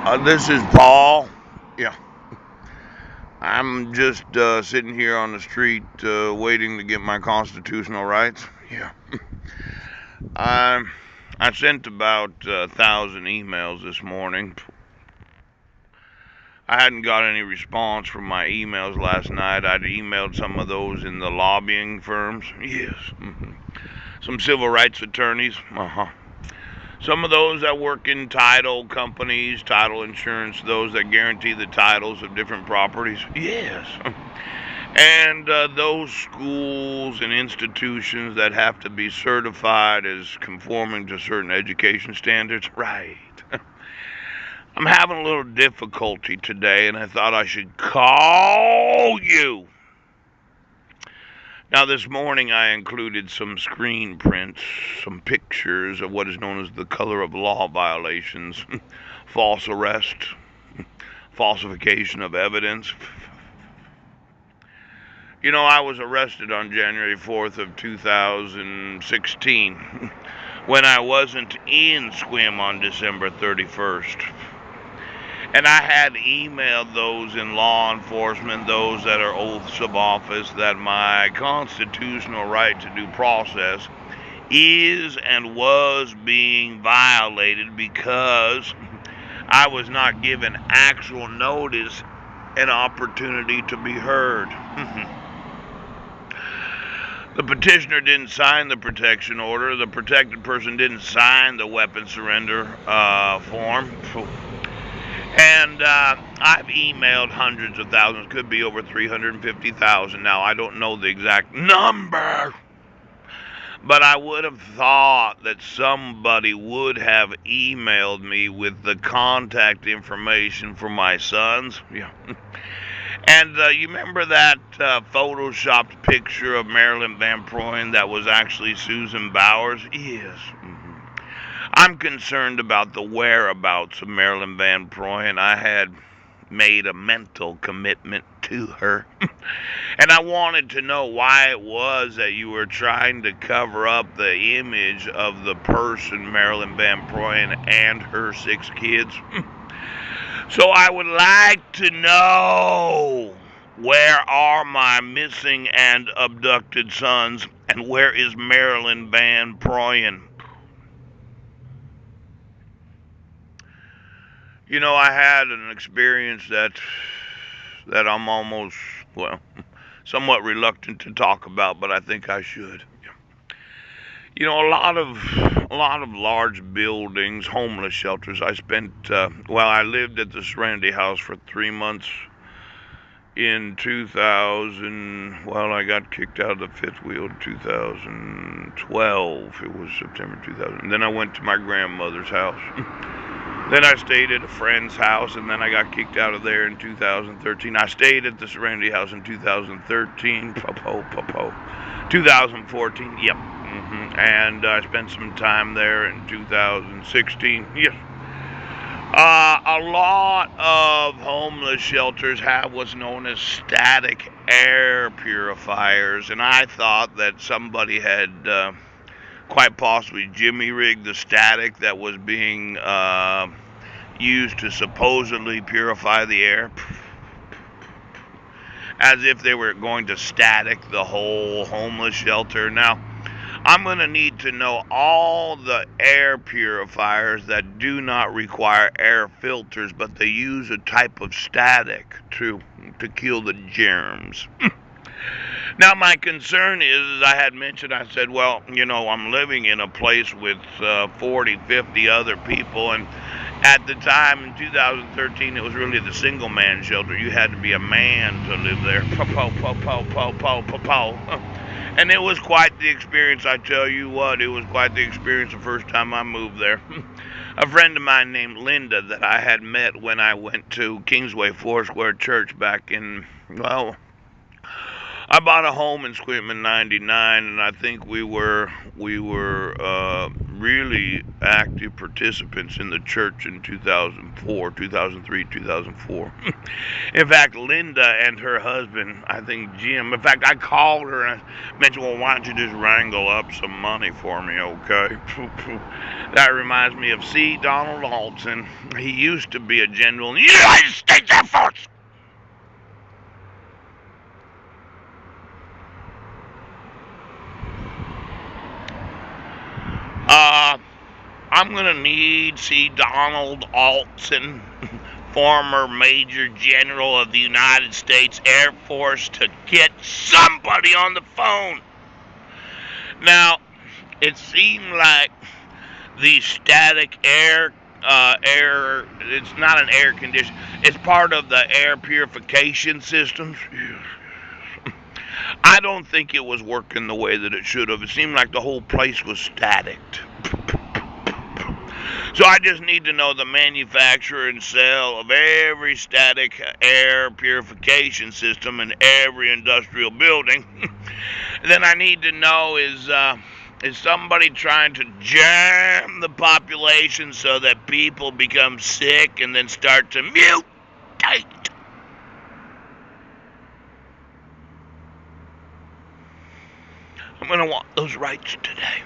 This is Paul. Yeah, I'm just sitting here on the street waiting to get my constitutional rights. Yeah, I I sent about 1,000 emails this morning. I hadn't got any response from my emails last night. I'd emailed some of those in the lobbying firms. Yes, some civil rights attorneys. Some of those that work in title companies, title insurance, those that guarantee the titles of different properties. Yes. And those schools and institutions that have to be certified as conforming to certain education standards. Right. I'm having a little difficulty today, and I thought I should call you. Now, this morning I included some screen prints, some pictures of what is known as the color of law violations, false arrest, falsification of evidence. You know, I was arrested on January 4th of 2016 when I wasn't in Squim on December 31st. And I had emailed those in law enforcement, those that are oaths of office, that my constitutional right to due process is and was being violated because I was not given actual notice and opportunity to be heard. The petitioner didn't sign the protection order. The protected person didn't sign the weapon surrender form. And I've emailed hundreds of thousands, could be over 350,000 now. I don't know the exact number. But I would have thought that somebody would have emailed me with the contact information for my sons. Yeah. And you remember that photoshopped picture of Marilyn Van Proyen that was actually Susan Bowers? Yes. I'm concerned about the whereabouts of Marilyn Van Proyen. I had made a mental commitment to her. And I wanted to know why it was that you were trying to cover up the image of the person, Marilyn Van Proyen, and her 6 kids. So I would like to know, where are my missing and abducted sons, and where is Marilyn Van Proyen? You know, I had an experience that I'm almost, well, somewhat reluctant to talk about, but I think I should. You know, a lot of large buildings, homeless shelters. I spent I lived at the Serenity House for 3 months in 2000. Well, I got kicked out of the fifth wheel in 2012. It was September 2000. And then I went to my grandmother's house. Then I stayed at a friend's house, and then I got kicked out of there in 2013. I stayed at the Serenity House in 2013. 2014. Yep. And I spent some time there in 2016. Yes. A lot of homeless shelters have what's known as static air purifiers, and I thought that somebody had quite possibly jimmy-rigged the static that was being used to supposedly purify the air, as if they were going to static the whole homeless shelter. Now, I'm going to need to know all the air purifiers that do not require air filters, but they use a type of static to kill the germs. Now, my concern is, as I had mentioned, I said, well, you know, I'm living in a place with 40, 50 other people, and at the time in 2013, it was really the single man shelter. You had to be a man to live there. And it was quite the experience, I tell you what. It was quite the experience the first time I moved there. A friend of mine named Linda that I had met when I went to Kingsway Foursquare Church back in, I bought a home in Squidman '99, and I think we were really active participants in the church in 2004, 2003, 2004. In fact, Linda and her husband, I think Jim. In fact, I called her and I mentioned, well, why don't you just wrangle up some money for me, okay? That reminds me of C. Donald Alton. He used to be a general in the United States Air Force. Uh, I'm going to need C. Donald Alton, former Major General of the United States Air Force, to get somebody on the phone. Now, it seemed like the static air, it's not an air condition, it's part of the air purification systems. I don't think it was working the way that it should have. It seemed like the whole place was static. So I just need to know the manufacturer and sale of every static air purification system in every industrial building. Then I need to know is somebody trying to jam the population so that people become sick and then start to mutate? I'm going to want those rights today.